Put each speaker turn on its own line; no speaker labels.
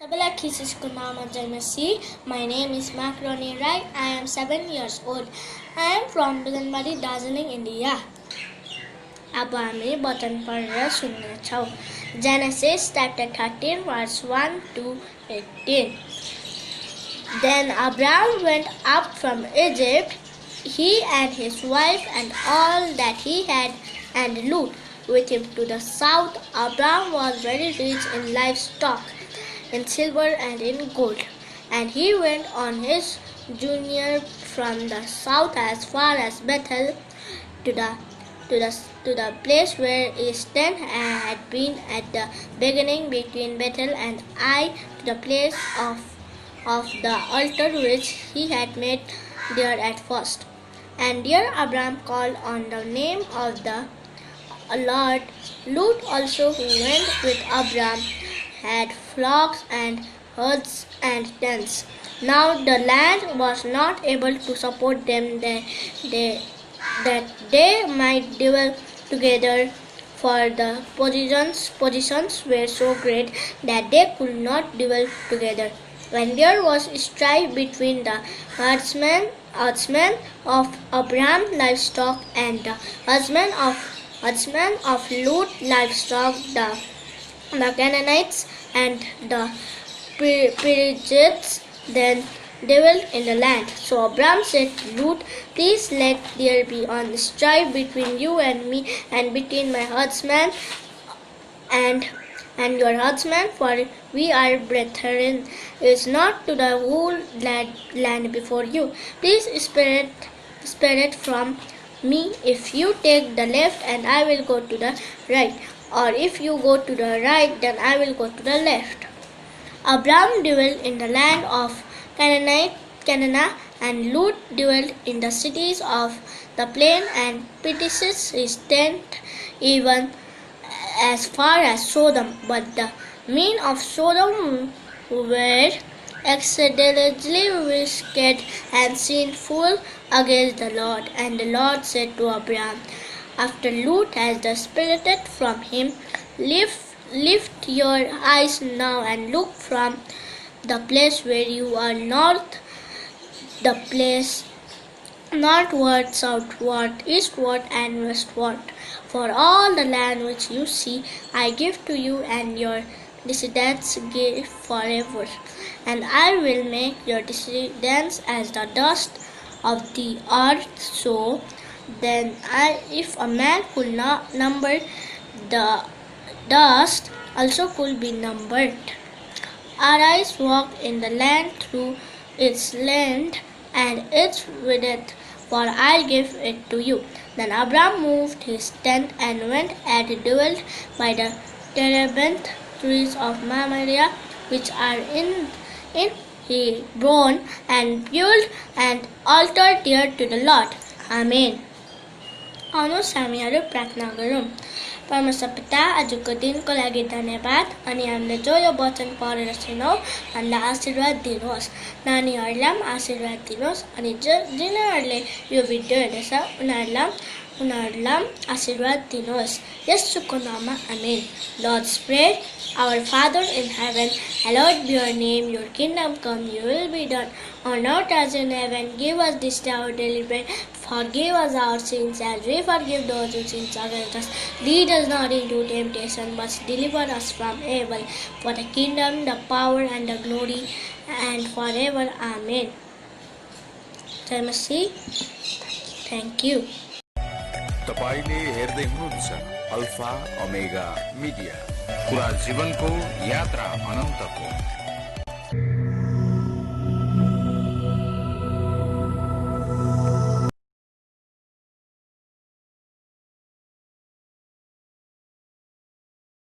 Sabala Kisisku Nama Jarmasi. My name is Macaroni Rai. I am 7 years old. I am from Bilanmari, Darjeeling, India. अब हामी वचन पढेर सुन्नेछौँ. Genesis chapter 13 verse 1 to 18. Then Abraham went up from Egypt, he and his wife and all that he had, and Lot with him to the south. Abraham was very rich in livestock, in silver and in gold. And he went on his journey from the south as far as Bethel to the place where his tent had been at the beginning between Bethel and Ai, to the place of the altar which he had made there at first. And there Abraham called on the name of the Lord. Lot also, who went with Abraham, had flocks and herds and tents. Now the land was not able to support them that they might dwell together, for the positions were so great that they could not dwell together. And there was strife between the herdsmen of Abraham's livestock and the herdsmen of Lot livestock, the Canaanites and the Perizzites then dwelt in the land. So Abraham said to Lot, please let there be a strife between you and me, and between my herdsmen and your herdsmen, for we are brethren. It is not to the whole land before you. Please spare it from me. If you take the left, and I will go to the right, or if you go to the right, then I will go to the left. Abraham dwelt in the land of Canaan, and Lot dwelt in the cities of the plain, and pitched his tent even as far as Sodom. But the men of Sodom were exceedingly wicked and sinful against the Lord. And the Lord said to Abraham, after Lot has departed from him, lift your eyes now and look from the place where you are northward, southward, eastward, and westward. For all the land which you see, I give to you and your descendants give forever. And I will make your descendants as the dust of the earth. So then, if a man could not number the dust, also could be numbered. Arise, walk in the land through its length and its width, for I give it to you. Then Abraham moved his tent and went and dwelt by the terebinth trees of Mamre, which are in Hebron, and built an altar there to the Lord. Amen. आउनुहोस् हामीहरू प्रार्थना गरौँ. परमेश्वर पिता, आजको दिनको लागि धन्यवाद. अनि हामीले जो यो वचन पढेर सुनौँ, हामीलाई आशीर्वाद दिनुहोस्. नानीहरूलाई पनि आशीर्वाद दिनुहोस्. अनि जिनीहरूले यो भिडियो हेर्दैछ उनीहरूलाई आशीर्वाद दिनुहोस्. येशूको नाममा आमेन. Lord's Prayer. Our Father in heaven, hallowed be your name. Your kingdom come, your will be done on earth as in heaven. Give us this day our daily bread. Forgive us our sins as we forgive those who sin against us. Lead us not into temptation, but deliver us from evil. For the kingdom, the power, and the glory, and forever. Amen. Thank you.
तपाईले हेर्दै हुनुहुन्छ alpha omega media, कुरा जीवनको यात्रा अनन्तको.